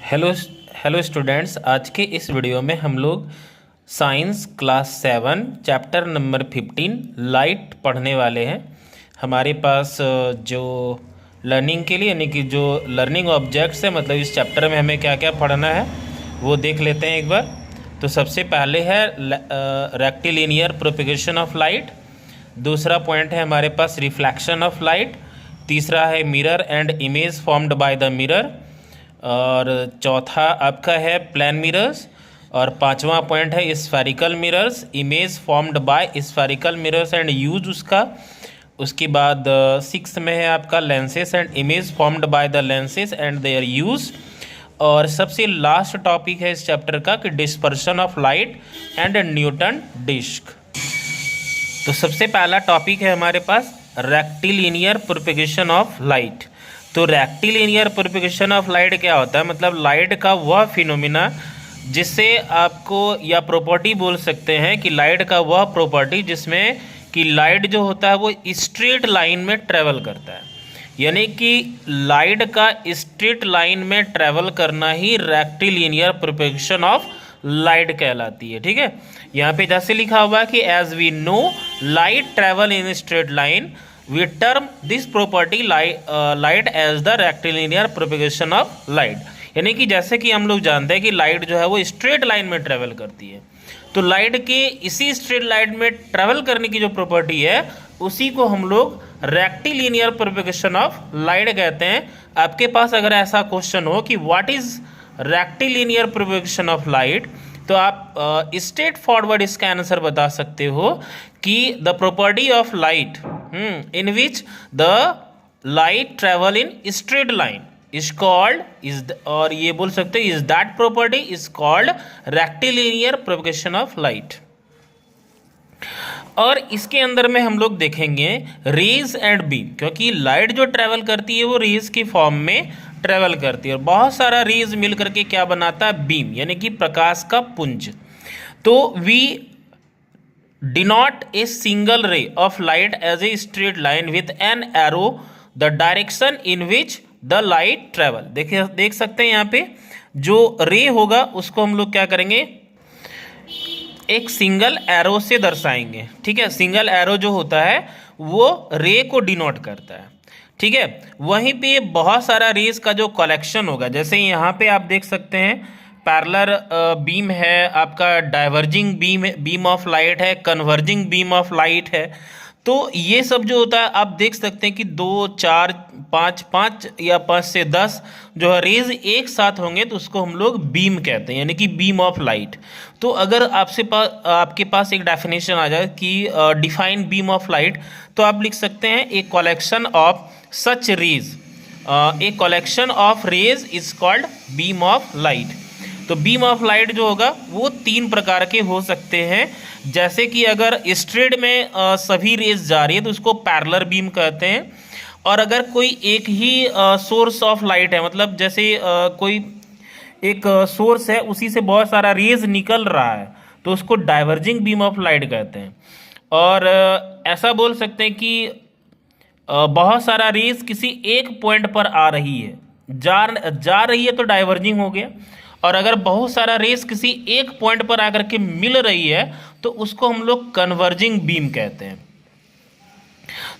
Hello hello students, आज के इस वीडियो में हम लोग science class 7 chapter number 15 light पढ़ने वाले हैं। हमारे पास जो लर्निंग के लिए यानी कि जो लर्निंग ऑब्जेक्ट्स है, मतलब इस चैप्टर में हमें क्या क्या पढ़ना है वो देख लेते हैं एक बार। तो सबसे पहले है रेक्टिलिनियर प्रोपेगेशन ऑफ लाइट। दूसरा पॉइंट है हमारे पास रिफ्लेक्शन ऑफ लाइट। तीसरा है mirror and image formed by the mirror. और चौथा आपका है प्लेन मिरर्स। और पांचवा पॉइंट है spherical mirrors, image formed by spherical mirrors and use उसका। उसके बाद सिक्स में है आपका lenses and image formed by the lenses and their use. और सबसे लास्ट टॉपिक है इस चैप्टर का कि dispersion of light and Newton disc. तो सबसे पहला टॉपिक है हमारे पास रेक्टिलिनियर प्रोपेगेशन ऑफ लाइट। तो रेक्टिलिनियर प्रोपेगेशन ऑफ लाइट क्या होता है, मतलब लाइट का वह फिनोमिना जिससे आपको या प्रॉपर्टी बोल सकते हैं कि लाइट का वह प्रॉपर्टी जिसमें कि लाइट जो होता है वो स्ट्रेट लाइन में ट्रेवल करता है। यानी कि लाइट का स्ट्रेट लाइन में ट्रेवल करना ही रेक्टिलिनियर प्रोपेगेशन ऑफ लाइट कहलाती है। ठीक है, यहाँ पे जैसे लिखा हुआ है कि as we know light travel in straight line we term this property light as the rectilinear propagation of light. यानी कि जैसे कि हम लोग जानते हैं कि लाइट जो है वो स्ट्रेट लाइन में ट्रेवल करती है, तो लाइट के इसी स्ट्रेट लाइन में ट्रेवल करने की जो प्रॉपर्टी है उसी को हम लोग रेक्टिलिनियर प्रोपेगेशन ऑफ लाइट कहते हैं। आपके पास अगर ऐसा क्वेश्चन हो कि what is rectilinear propagation of light, तो आप स्ट्रेट फॉरवर्ड इसका आंसर बता सकते हो कि the property of light in which the light travel in straight line is called और ये बोल सकते हो is that property is called rectilinear propagation of light. और इसके अंदर में हम लोग देखेंगे रेज एंड बीम, क्योंकि लाइट जो ट्रेवल करती है वो रेज की फॉर्म में ट्रेवल करती है और बहुत सारा रेज मिल करके क्या बनाता है, बीम, यानी कि प्रकाश का पुंज। तो we denote a single ray of light as a straight line with an arrow the direction in which the light travel. देखिए, देख सकते हैं यहाँ पे जो रे होगा उसको हम लोग क्या करेंगे, एक सिंगल एरो से दर्शाएंगे। ठीक है, सिंगल एरो जो होता है वो रे को डिनोट करता है। ठीक है, वहीं पे बहुत सारा रेस का जो कलेक्शन होगा, जैसे यहाँ पे आप देख सकते हैं पैरेलल बीम है, आपका डाइवर्जिंग बीम ऑफ लाइट है, कन्वर्जिंग बीम ऑफ लाइट है। तो ये सब जो होता है आप देख सकते हैं कि 2, 4, 5 या 5 से 10 जो है रेज एक साथ होंगे तो उसको हम लोग बीम कहते हैं, यानी कि बीम ऑफ लाइट। तो अगर आपके पास एक डेफिनेशन आ जाए कि डिफाइन बीम ऑफ लाइट, तो आप लिख सकते हैं a collection of such rays, a collection of rays is called beam of light. तो बीम ऑफ लाइट जो होगा वो 3 प्रकार के हो सकते हैं। जैसे कि अगर स्ट्रेट में सभी रेज जा रही है तो उसको पैरेलल बीम कहते हैं। और अगर कोई एक ही सोर्स ऑफ लाइट है, मतलब जैसे कोई एक सोर्स है उसी से बहुत सारा रेज निकल रहा है, तो उसको डाइवर्जिंग बीम ऑफ लाइट कहते हैं। और ऐसा बोल सकते हैं कि बहुत सारा रेज किसी एक पॉइंट पर आ रही है, जा रही है तो डाइवर्जिंग हो गया। और अगर बहुत सारा रेस किसी एक पॉइंट पर आकर के मिल रही है तो उसको हम लोग कन्वर्जिंग बीम कहते हैं।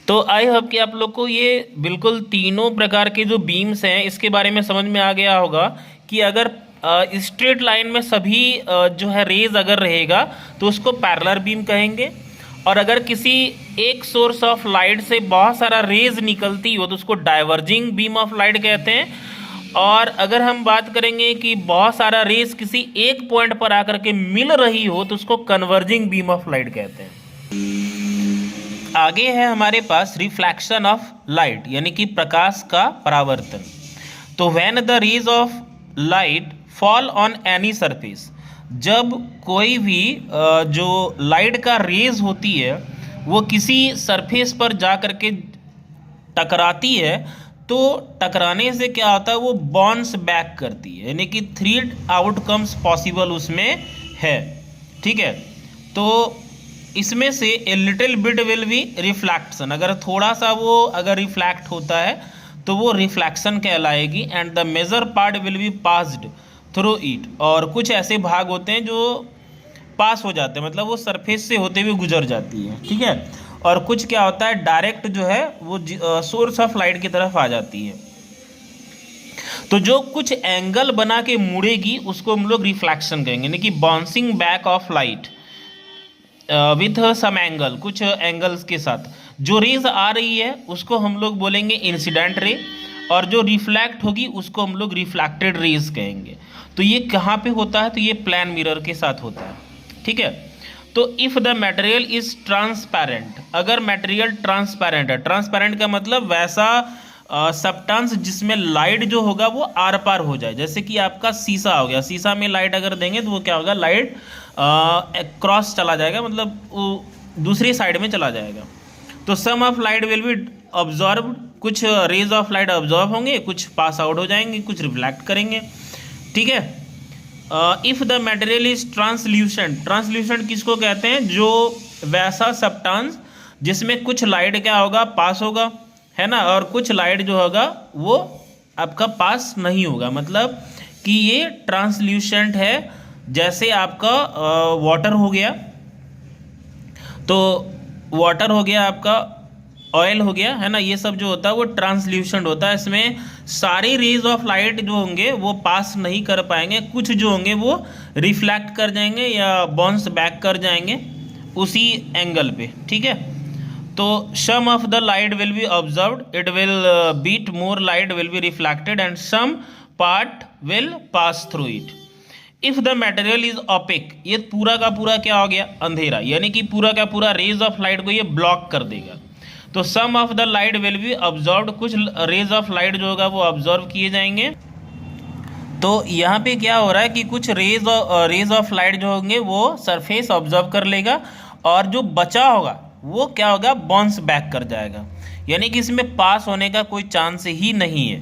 तो आई होप कि आप लोग को ये बिल्कुल तीनों प्रकार के जो बीम्स हैं इसके बारे में समझ में आ गया होगा कि अगर स्ट्रेट लाइन में सभी जो है रेज अगर रहेगा तो उसको पैरेलल बीम कहेंगे। और अगर किसी एक सोर्स ऑफ लाइट से बहुत सारा रेज निकलती हो तो उसको डाइवर्जिंग बीम ऑफ लाइट कहते हैं। और अगर हम बात करेंगे कि बहुत सारा रेस किसी एक पॉइंट पर आकर के मिल रही हो तो उसको कन्वर्जिंग बीम ऑफ लाइट कहते हैं। आगे है हमारे पास रिफ्लेक्शन ऑफ लाइट, यानी कि प्रकाश का परावर्तन। तो when the rays of light fall on any surface, जब कोई भी जो लाइट का रेज होती है वो किसी सरफेस पर जा कर के टकराती है, तो टकराने से क्या होता है वो बाउंस बैक करती है, यानी कि 3 आउटकम्स पॉसिबल उसमें है। ठीक है, तो इसमें से a little bit will be reflection, अगर थोड़ा सा वो अगर रिफ्लेक्ट होता है तो वो रिफ्लेक्शन कहलाएगी। And the major part will be passed through it, और कुछ ऐसे भाग होते हैं जो पास हो जाते हैं, मतलब वो सरफेस से होते हुए गुजर जाती है, ठीक है। और कुछ क्या होता है, डायरेक्ट जो है वो सोर्स ऑफ लाइट की तरफ आ जाती है। तो जो कुछ एंगल बना के मुड़ेगी उसको हम लोग रिफ्लेक्शन कहेंगे, यानी कि bouncing back of light with some angle, कुछ एंगल्स के साथ जो रेज आ रही है उसको हम लोग बोलेंगे इंसिडेंट रे, और जो रिफ्लेक्ट होगी उसको हम लोग रिफ्लेक्टेड रेज कहेंगे। तो ये कहाँ पे होता है, तो ये प्लेन मिरर के साथ होता है, ठीक है। तो if the material is transparent, अगर मटेरियल ट्रांसपेरेंट है, ट्रांसपेरेंट का मतलब वैसा सब्सटेंस जिसमें लाइट जो होगा वो आर पार हो जाए, जैसे कि आपका शीशा हो गया, शीशा में लाइट अगर देंगे तो वो क्या होगा, लाइट क्रॉस चला जाएगा, मतलब वो दूसरी साइड में चला जाएगा। तो some of light will be absorb, कुछ रेज ऑफ लाइट ऑब्जॉर्ब होंगे, कुछ पास आउट हो जाएंगे, कुछ रिफ्लेक्ट करेंगे, ठीक है। If the material is translucent, translucent किसको कहते हैं, जो वैसा सब्सटेंस जिसमें कुछ लाइट क्या होगा, पास होगा, है ना, और कुछ लाइट जो होगा वो आपका पास नहीं होगा, मतलब कि ये ट्रांसल्यूसेंट है। जैसे आपका वाटर हो गया, तो वाटर हो गया, आपका ऑयल हो गया, है ना, ये सब जो होता है वो ट्रांसल्यूसेंट होता है। इसमें सारे रेज ऑफ लाइट जो होंगे वो पास नहीं कर पाएंगे, कुछ जो होंगे वो रिफ्लेक्ट कर जाएंगे या बाउंस बैक कर जाएंगे उसी एंगल पे, ठीक है। तो some of the light will be observed, it will beat more light will be reflected and some part will pass through it. If the material is opaque, ये पूरा का पूरा क्या हो गया, अंधेरा, यानी कि पूरा का पूरा रेज ऑफ लाइट को ये ब्लॉक कर देगा। तो some of the light will be observed, कुछ रेज ऑफ लाइट जो होगा वो ऑब्जर्व किए जाएंगे। तो यहाँ पे क्या हो रहा है कि कुछ रेज ऑफ लाइट जो होंगे वो सरफेस ऑब्जर्व कर लेगा, और जो बचा होगा वो क्या होगा, बाउंस बैक कर जाएगा, यानी कि इसमें पास होने का कोई चांस ही नहीं है,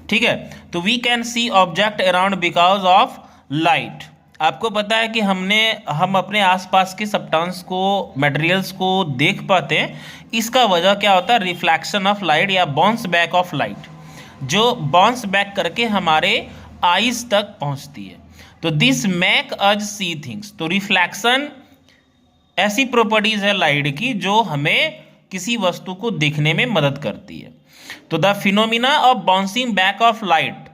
ठीक है। तो we can see object around because of light. आपको पता है कि हम अपने आसपास के सब्सटेंस को, मटेरियल्स को देख पाते हैं, इसका वजह क्या होता है, रिफ्लेक्शन ऑफ लाइट या बाउंस बैक ऑफ लाइट, जो बाउंस बैक करके हमारे आईज तक पहुंचती है। तो this make us see things, तो रिफ्लेक्शन ऐसी प्रॉपर्टीज है लाइट की जो हमें किसी वस्तु को देखने में मदद करती है। तो the phenomena of bouncing back of light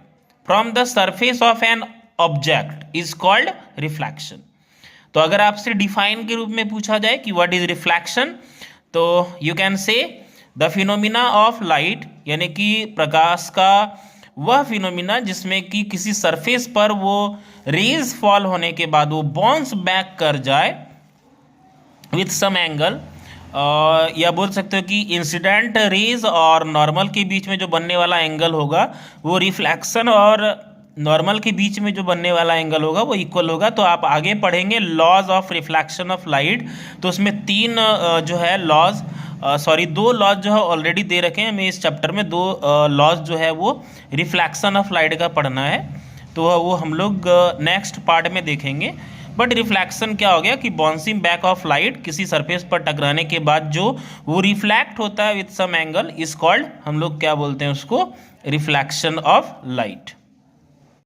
from the surface of an object is called reflection. तो अगर आपसे डिफाइन के रूप में पूछा जाए कि व्हाट इज रिफ्लेक्शन, तो you can say the phenomena of light, यानी कि प्रकाश का वह फिनोमिना जिसमें कि किसी सरफेस पर वो रेज फॉल होने के बाद वो बाउंस बैक कर जाए विथ सम एंगल, या बोल सकते हो कि इंसिडेंट रेज और नॉर्मल के बीच में जो बनने वाला एंगल होगा वो रिफ्लेक्शन और नॉर्मल के बीच में जो बनने वाला एंगल होगा वो इक्वल होगा। तो आप आगे पढ़ेंगे laws of reflection of light, तो उसमें तीन जो है लॉज, दो लॉज जो है ऑलरेडी दे रखे हैं हमें इस चैप्टर में, दो लॉज जो है वो रिफ्लेक्शन ऑफ लाइट का पढ़ना है, तो वो हम लोग नेक्स्ट पार्ट में देखेंगे। बट रिफ्लेक्शन क्या हो गया कि बाउंसिंग बैक ऑफ लाइट, किसी सरफेस पर टकराने के बाद जो वो रिफ्लेक्ट होता है with some angle is called, हम लोग क्या बोलते हैं उसको, रिफ्लेक्शन ऑफ लाइट।